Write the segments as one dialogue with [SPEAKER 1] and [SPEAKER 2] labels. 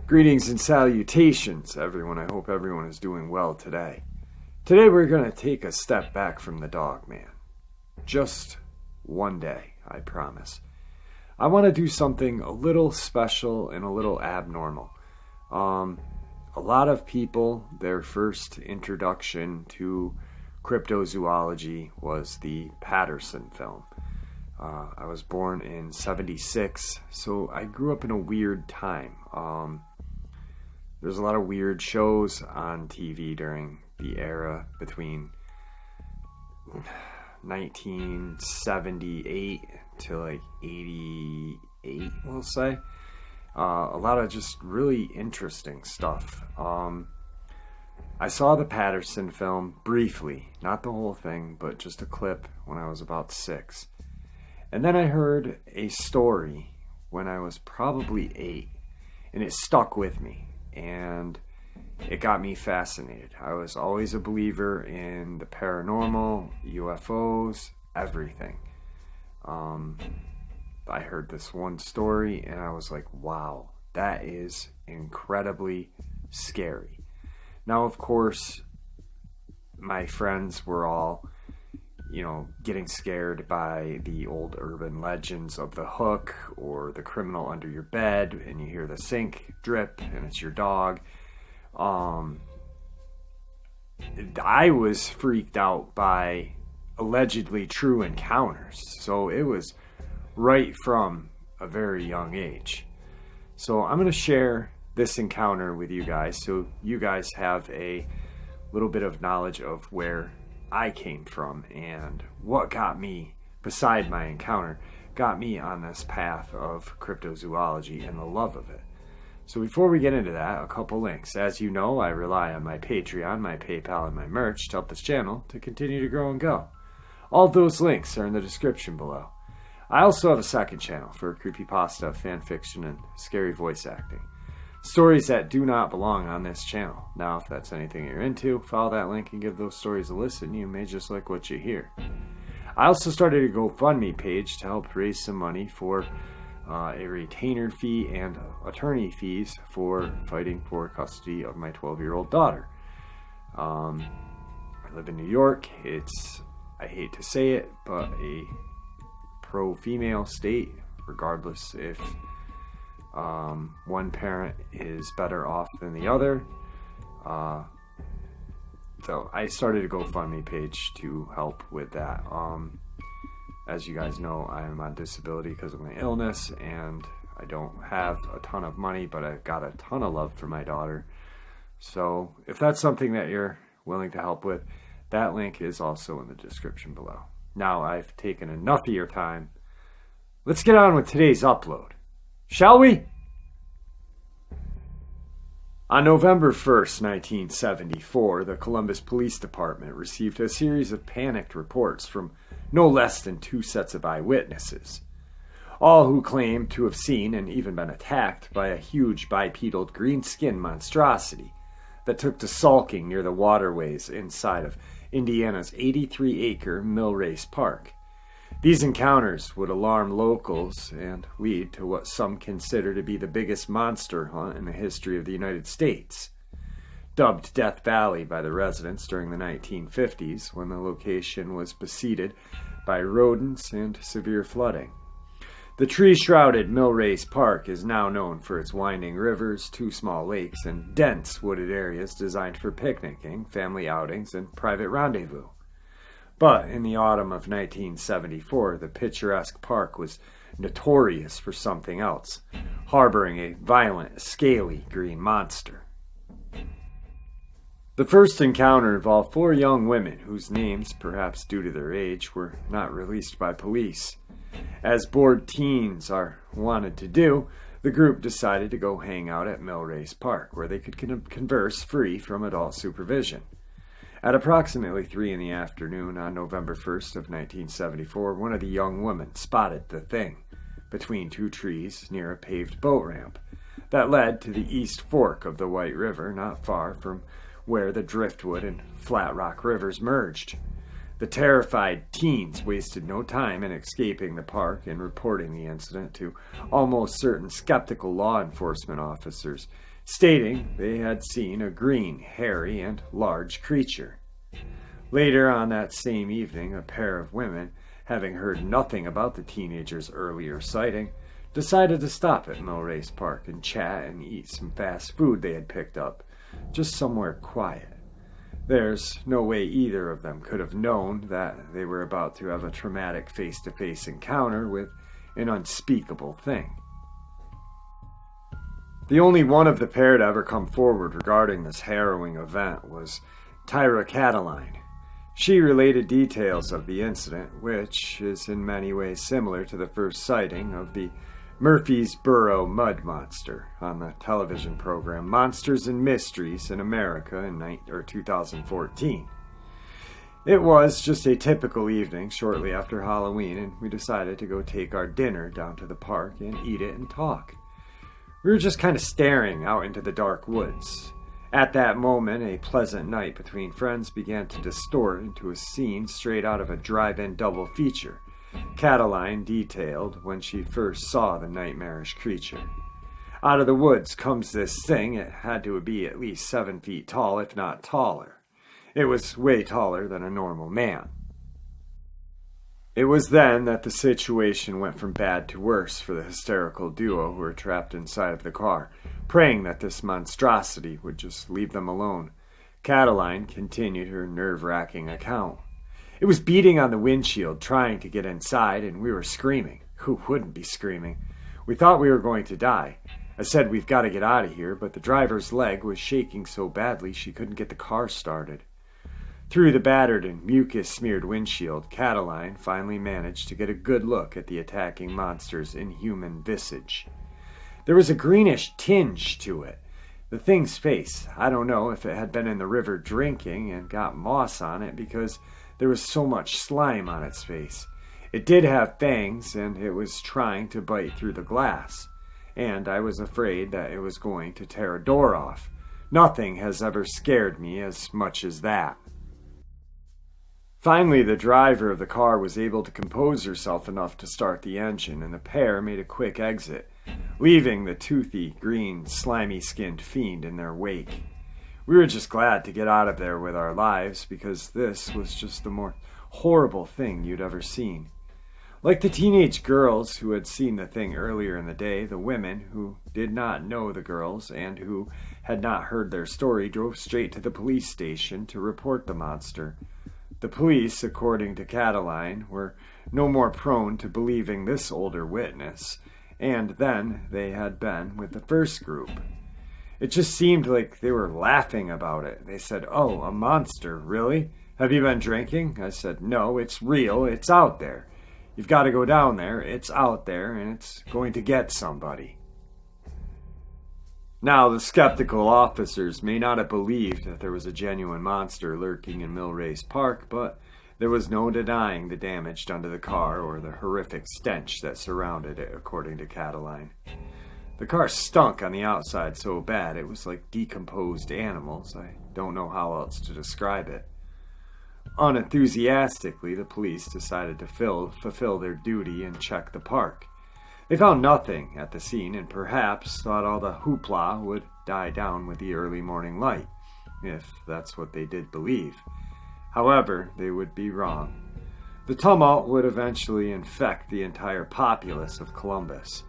[SPEAKER 1] Greetings and salutations, everyone. I hope everyone is doing well today. Today we're going to take a step back from the Dogman. Just one day, I promise. I want to do something a little special and a little abnormal. A lot of people, their first introduction to cryptozoology was the Patterson film. I was born in '76, so I grew up in a weird time. There's a lot of weird shows on TV during the era between 1978 to like 88, we'll say. A lot of just really interesting stuff. I saw the Patterson film briefly, not the whole thing, but just a clip when I was about 6. And then I heard a story when I was probably 8, and it stuck with me, and it got me fascinated. I was always a believer in the paranormal, UFOs, everything. I heard this one story, and I was like, wow, that is incredibly scary. Now, of course, my friends were all, getting scared by the old urban legends of the hook or the criminal under your bed, and you hear the sink drip, and it's your dog. I was freaked out by allegedly true encounters, so it was right from a very young age. So I'm going to share this encounter with you guys so you guys have a little bit of knowledge of where I came from and what got me, beside my encounter, got me on this path of cryptozoology and the love of it. So before we get into that, a couple links. As you know, I rely on my Patreon, my PayPal, and my merch to help this channel to continue to grow and go. All of those links are in the description below. I also have a second channel for creepypasta, fanfiction, and scary voice acting. Stories that do not belong on this channel. Now, if that's anything you're into, follow that link and give those stories a listen. You may just like what you hear. I also started a GoFundMe page to help raise some money for a retainer fee and attorney fees for fighting for custody of my 12-year-old daughter. I live in New York. It's, I hate to say it, but a pro-female state, regardless if one parent is better off than the other. So I started a GoFundMe page to help with that. As you guys know, I am on disability because of my illness, and I don't have a ton of money, but I've got a ton of love for my daughter. So if that's something that you're willing to help with, that link is also in the description below. Now I've taken enough of your time. Let's get on with today's upload, shall we? On November 1st, 1974, the Columbus Police Department received a series of panicked reports from no less than 2 sets of eyewitnesses, all who claimed to have seen and even been attacked by a huge bipedal green-skinned monstrosity that took to sulking near the waterways inside of Indiana's 83-acre Millrace Park. These encounters would alarm locals and lead to what some consider to be the biggest monster hunt in the history of the United States. Dubbed Death Valley by the residents during the 1950s, when the location was besieged by rodents and severe flooding. The tree-shrouded Millrace Park is now known for its winding rivers, 2 small lakes, and dense wooded areas designed for picnicking, family outings, and private rendezvous. But in the autumn of 1974, the picturesque park was notorious for something else, harboring a violent, scaly green monster. The first encounter involved 4 young women whose names, perhaps due to their age, were not released by police. As bored teens are wanted to do, the group decided to go hang out at Millrace Park, where they could converse free from adult supervision. At approximately 3 in the afternoon on November 1st of 1974, one of the young women spotted the thing between 2 trees near a paved boat ramp that led to the east fork of the White River, not far from where the Driftwood and Flat Rock rivers merged. The terrified teens wasted no time in escaping the park and reporting the incident to almost certain skeptical law enforcement officers, stating they had seen a green, hairy, and large creature. Later on that same evening, a pair of women, having heard nothing about the teenager's earlier sighting, decided to stop at Millrace Park and chat and eat some fast food they had picked up, just somewhere quiet. There's no way either of them could have known that they were about to have a traumatic face-to-face encounter with an unspeakable thing. The only one of the pair to ever come forward regarding this harrowing event was Tyra Cataline. She related details of the incident, which is in many ways similar to the first sighting of the Murfreesboro Mud Monster on the television program Monsters and Mysteries in America in 2014. It was just a typical evening shortly after Halloween, and we decided to go take our dinner down to the park and eat it and talk. We were just kind of staring out into the dark woods. At that moment, a pleasant night between friends began to distort into a scene straight out of a drive-in double feature Cataline detailed when she first saw the nightmarish creature. Out of the woods comes this thing. It had to be at least 7 feet tall, if not taller. It was way taller than a normal man. It was then that the situation went from bad to worse for the hysterical duo who were trapped inside of the car, praying that this monstrosity would just leave them alone. Cataline continued her nerve-wracking account. It was beating on the windshield, trying to get inside, and we were screaming. Who wouldn't be screaming? We thought we were going to die. I said, "We've got to get out of here," but the driver's leg was shaking so badly she couldn't get the car started. Through the battered and mucus-smeared windshield, Cataline finally managed to get a good look at the attacking monster's inhuman visage. There was a greenish tinge to it. The thing's face, I don't know if it had been in the river drinking and got moss on it because there was so much slime on its face. It did have fangs, and it was trying to bite through the glass. And I was afraid that it was going to tear a door off. Nothing has ever scared me as much as that. Finally, the driver of the car was able to compose herself enough to start the engine, and the pair made a quick exit, leaving the toothy, green, slimy-skinned fiend in their wake. We were just glad to get out of there with our lives, because this was just the more horrible thing you'd ever seen. Like the teenage girls who had seen the thing earlier in the day, the women who did not know the girls and who had not heard their story drove straight to the police station to report the monster. The police, according to Cataline, were no more prone to believing this older witness, and then they had been with the first group. It just seemed like they were laughing about it. They said, "Oh, a monster, really? Have you been drinking?" I said, "No, it's real, it's out there. You've got to go down there, it's out there, and it's going to get somebody." Now, the skeptical officers may not have believed that there was a genuine monster lurking in Millrace Park, but there was no denying the damage done to the car or the horrific stench that surrounded it, according to Cataline. The car stunk on the outside so bad it was like decomposed animals. I don't know how else to describe it. Unenthusiastically, the police decided to fulfill their duty and check the park. They found nothing at the scene and perhaps thought all the hoopla would die down with the early morning light, if that's what they did believe. However, they would be wrong. The tumult would eventually infect the entire populace of Columbus.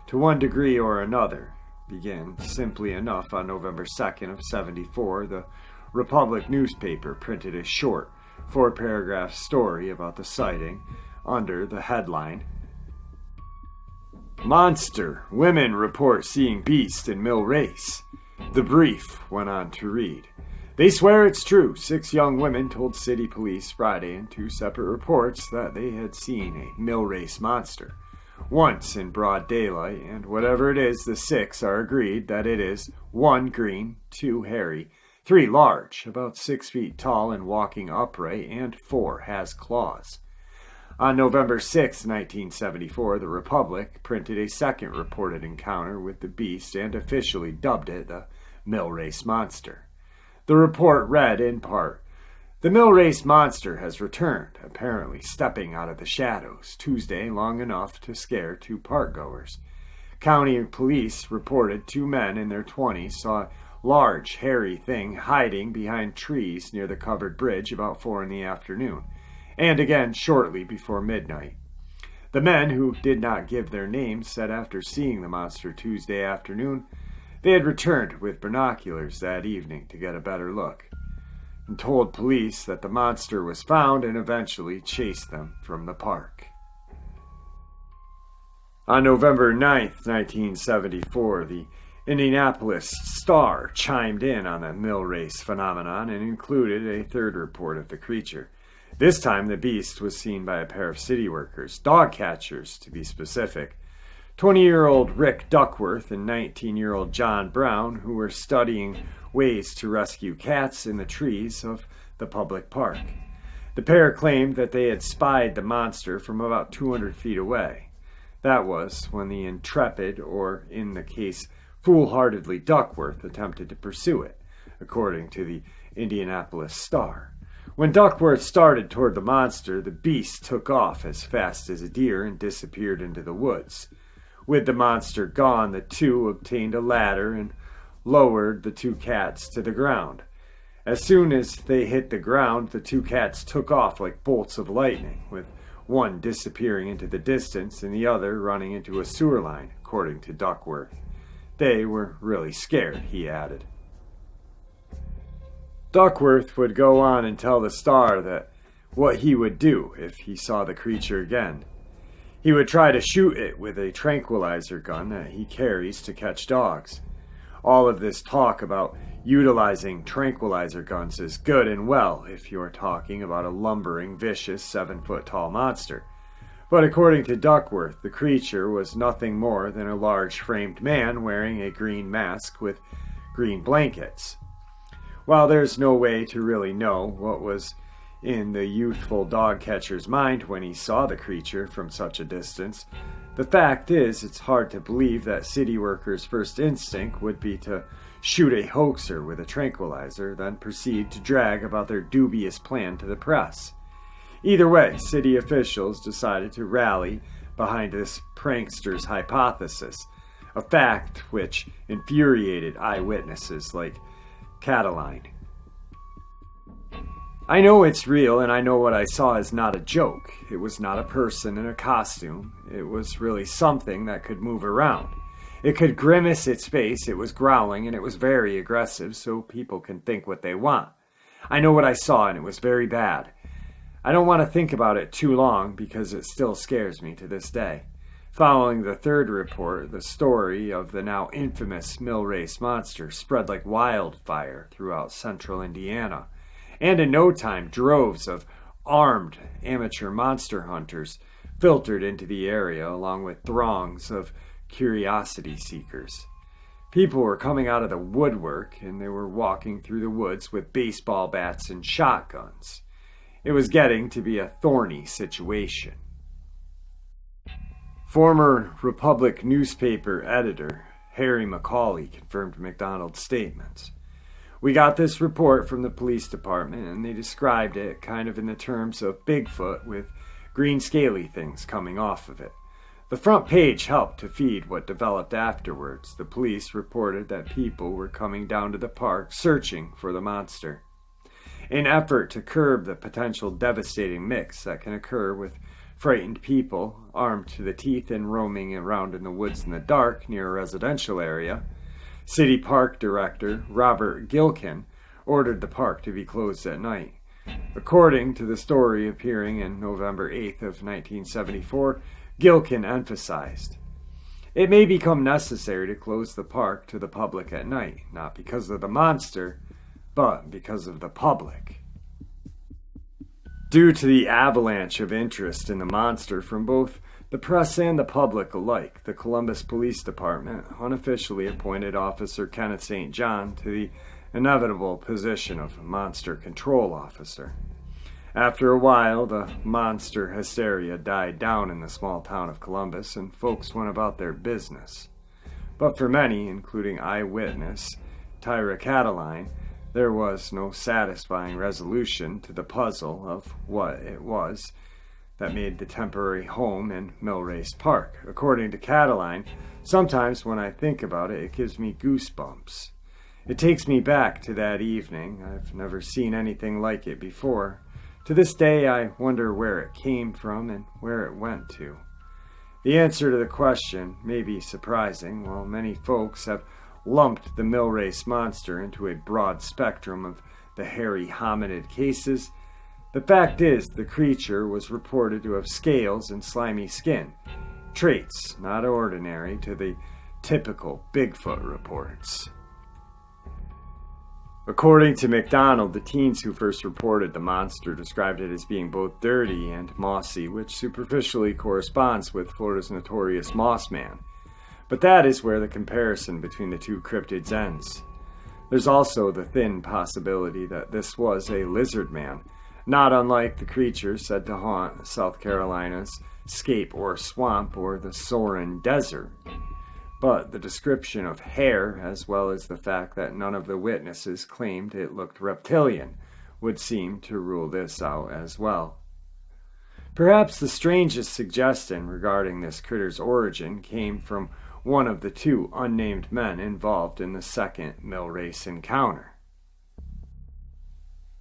[SPEAKER 1] To one degree or another, begin simply enough on November 2nd of 74, the Republic newspaper printed a short, 4-paragraph story about the sighting under the headline, "Monster, Women Report Seeing Beast in Millrace." The brief went on to read, "They swear it's true. 6 young women told city police Friday in 2 separate reports that they had seen a Millrace monster. Once in broad daylight, and whatever it is, the 6 are agreed that it is 1 green, 2 hairy, 3 large, about 6 feet tall and walking upright, and 4 has claws." On November 6, 1974, the Republic printed a second reported encounter with the beast and officially dubbed it the Millrace Monster. The report read in part, The mill race monster has returned, apparently stepping out of the shadows Tuesday long enough to scare two parkgoers. County police reported two men in their 20s saw a large, hairy thing hiding behind trees near the covered bridge about 4 in the afternoon, and again shortly before midnight. The men, who did not give their names, said after seeing the monster Tuesday afternoon, they had returned with binoculars that evening to get a better look, and told police that the monster was found and eventually chased them from the park. On November 9th, 1974, the Indianapolis Star chimed in on the mill race phenomenon and included a third report of the creature. This time, the beast was seen by a pair of city workers, dog catchers to be specific, 20-year-old Rick Duckworth and 19-year-old John Brown, who were studying ways to rescue cats in the trees of the public park. The pair claimed that they had spied the monster from about 200 feet away. That was when the intrepid, or in the case, foolhardily Duckworth, attempted to pursue it, according to the Indianapolis Star. When Duckworth started toward the monster, the beast took off as fast as a deer and disappeared into the woods. With the monster gone, the two obtained a ladder and lowered the two cats to the ground. As soon as they hit the ground, the two cats took off like bolts of lightning, with one disappearing into the distance and the other running into a sewer line, according to Duckworth. They were really scared, he added. Duckworth would go on and tell the Star that what he would do if he saw the creature again. He would try to shoot it with a tranquilizer gun that he carries to catch dogs. All of this talk about utilizing tranquilizer guns is good and well if you're talking about a lumbering, vicious, 7-foot-tall monster. But according to Duckworth, the creature was nothing more than a large framed man wearing a green mask with green blankets. While there's no way to really know what was in the youthful dog catcher's mind when he saw the creature from such a distance, the fact is it's hard to believe that city workers' first instinct would be to shoot a hoaxer with a tranquilizer, then proceed to drag about their dubious plan to the press. Either way, city officials decided to rally behind this prankster's hypothesis, a fact which infuriated eyewitnesses like Cataline. I know it's real, and I know what I saw is not a joke. It was not a person in a costume. It was really something that could move around. It could grimace its face, it was growling, and it was very aggressive, so people can think what they want. I know what I saw, and it was very bad. I don't want to think about it too long, because it still scares me to this day. Following the third report, the story of the now infamous mill race monster spread like wildfire throughout central Indiana. And in no time, droves of armed amateur monster hunters filtered into the area, along with throngs of curiosity seekers. People were coming out of the woodwork, and they were walking through the woods with baseball bats and shotguns. It was getting to be a thorny situation. Former Republic newspaper editor Harry McCauley confirmed McDonald's statements. We got this report from the police department, and they described it kind of in the terms of Bigfoot with green scaly things coming off of it. The front page helped to feed what developed afterwards. The police reported that people were coming down to the park searching for the monster. In effort to curb the potential devastating mix that can occur with frightened people armed to the teeth and roaming around in the woods in the dark near a residential area, City Park Director Robert Gilkin ordered the park to be closed at night. According to the story appearing in November 8th of 1974, Gilkin emphasized, "It may become necessary to close the park to the public at night, not because of the monster, but because of the public." Due to the avalanche of interest in the monster from both the press and the public alike, the Columbus Police Department unofficially appointed Officer Kenneth St. John to the inevitable position of Monster Control Officer. After a while, the monster hysteria died down in the small town of Columbus, and folks went about their business. But for many, including eyewitness Tyra Cataline, there was no satisfying resolution to the puzzle of what it was that made the temporary home in Millrace Park. According to Cataline, sometimes when I think about it, it gives me goosebumps. It takes me back to that evening. I've never seen anything like it before. To this day, I wonder where it came from and where it went to. The answer to the question may be surprising. While many folks have lumped the Millrace monster into a broad spectrum of the hairy hominid cases, the fact is the creature was reported to have scales and slimy skin, traits not ordinary to the typical Bigfoot reports. According to McDonald, the teens who first reported the monster described it as being both dirty and mossy, which superficially corresponds with Florida's notorious Mossman. But that is where the comparison between the two cryptids ends. There's also the thin possibility that this was a lizard man, not unlike the creature said to haunt South Carolina's Scape or Swamp or the Sorin Desert. But the description of hair, as well as the fact that none of the witnesses claimed it looked reptilian, would seem to rule this out as well. Perhaps the strangest suggestion regarding this critter's origin came from one of the two unnamed men involved in the second Millrace encounter.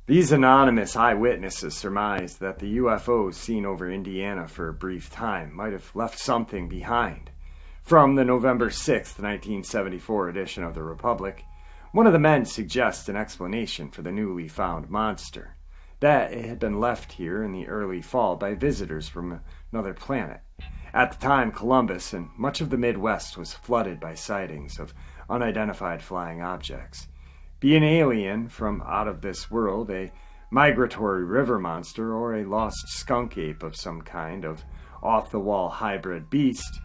[SPEAKER 1] These anonymous eyewitnesses surmised that the UFOs seen over Indiana for a brief time might have left something behind. From the November 6, 1974 edition of the Republic, one of the men suggests an explanation for the newly found monster, that it had been left here in the early fall by visitors from another planet. At the time, Columbus and much of the Midwest was flooded by sightings of unidentified flying objects. Be an alien from out of this world, a migratory river monster, or a lost skunk ape of some kind of off-the-wall hybrid beast,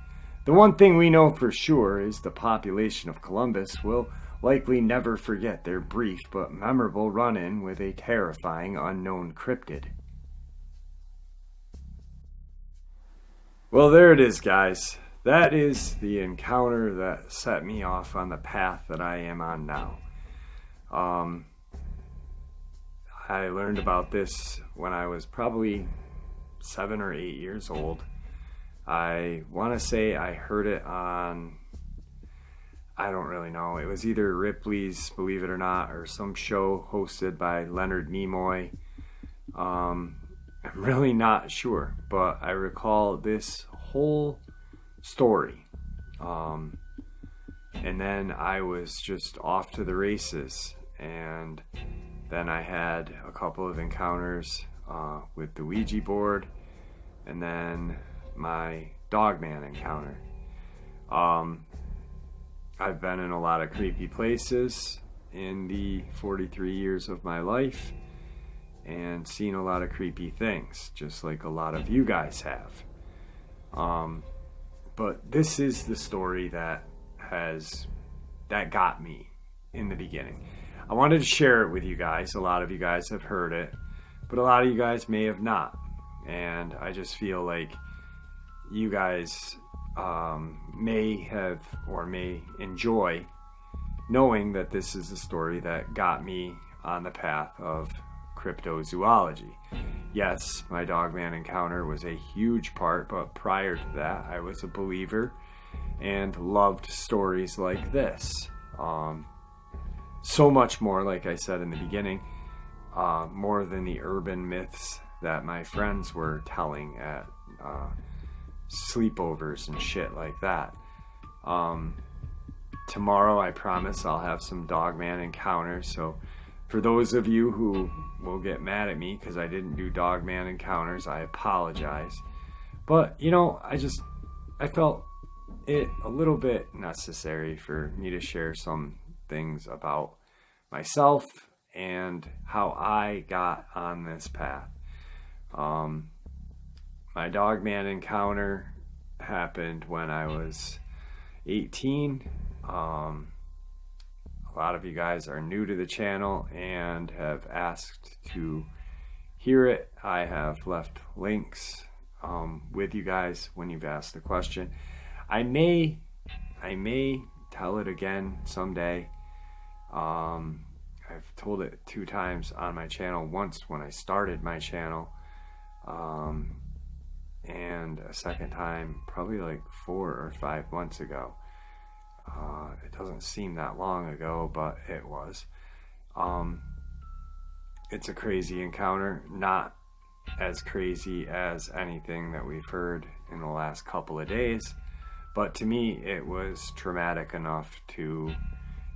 [SPEAKER 1] the one thing we know for sure is the population of Columbus will likely never forget their brief but memorable run-in with a terrifying unknown cryptid. Well, there it is, guys. That is the encounter that set me off on the path that I am on now. I learned about this when I was probably 7 or 8 years old. I want to say I heard it on, I don't really know, it was either Ripley's Believe It or Not or some show hosted by Leonard Nimoy. I'm really not sure, but I recall this whole story. And then I was just off to the races, and then I had a couple of encounters with the Ouija board, and then my Dogman encounter. I've been in a lot of creepy places in the 43 years of my life and seen a lot of creepy things, just like a lot of you guys have. But this is the story that got me in the beginning. I wanted to share it with you guys. A lot of you guys have heard it, but a lot of you guys may have not. And I just feel like you guys may have or may enjoy knowing that this is the story that got me on the path of cryptozoology. Yes, my Dogman encounter was a huge part, but prior to that, I was a believer and loved stories like this. So much more, like I said in the beginning, more than the urban myths that my friends were telling at sleepovers and shit like that. Tomorrow, I promise, I'll have some Dogman encounters, so for those of you who will get mad at me because I didn't do Dogman encounters, I apologize. But, I felt it a little bit necessary for me to share some things about myself and how I got on this path. My Dogman encounter happened when I was 18. A lot of you guys are new to the channel and have asked to hear it. I have left links with you guys when you've asked the question. I may tell it again someday. I've told it 2 times on my channel. Once when I started my channel, and a second time probably like 4 or 5 months ago. It doesn't seem that long ago, but it was. It's a crazy encounter, not as crazy as anything that we've heard in the last couple of days, but to me it was traumatic enough to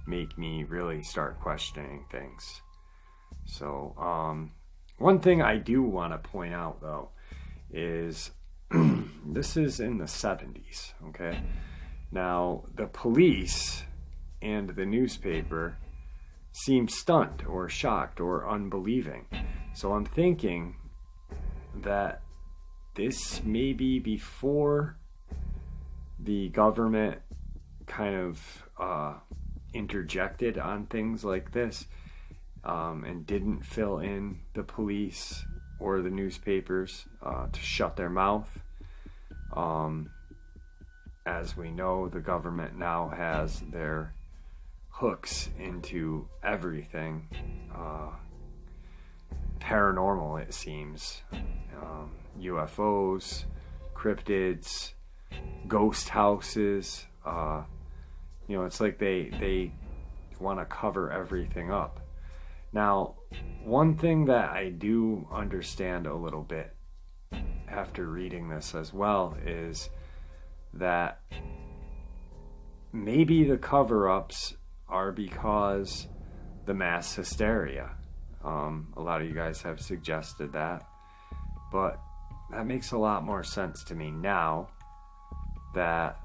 [SPEAKER 1] make me really start questioning things. So one thing I do want to point out though is this is in the 70s, okay? Now the police and the newspaper seemed stunned or shocked or unbelieving. So I'm thinking that this may be before the government kind of interjected on things like this, and didn't fill in the police or the newspapers to shut their mouth. As we know, the government now has their hooks into everything paranormal, it seems. UFOs, cryptids, ghost houses. It's like they want to cover everything up. Now, one thing that I do understand a little bit after reading this as well is that maybe the cover-ups are because the mass hysteria. A lot of you guys have suggested that, but that makes a lot more sense to me now that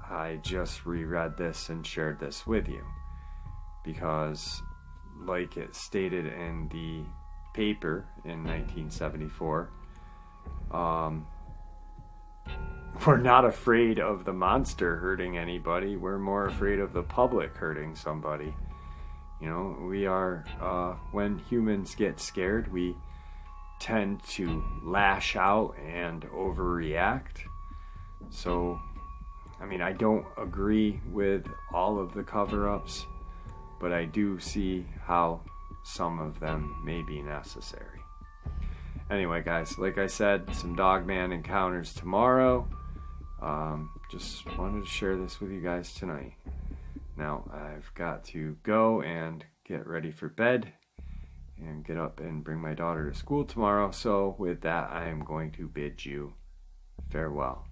[SPEAKER 1] I just reread this and shared this with you, because like it stated in the paper in 1974, we're not afraid of the monster hurting anybody. We're more afraid of the public hurting somebody. We are, when humans get scared, we tend to lash out and overreact. So, I don't agree with all of the cover-ups, but I do see how some of them may be necessary. Anyway, guys, like I said, some Dogman encounters tomorrow. Just wanted to share this with you guys tonight. Now, I've got to go and get ready for bed and get up and bring my daughter to school tomorrow. So with that, I am going to bid you farewell.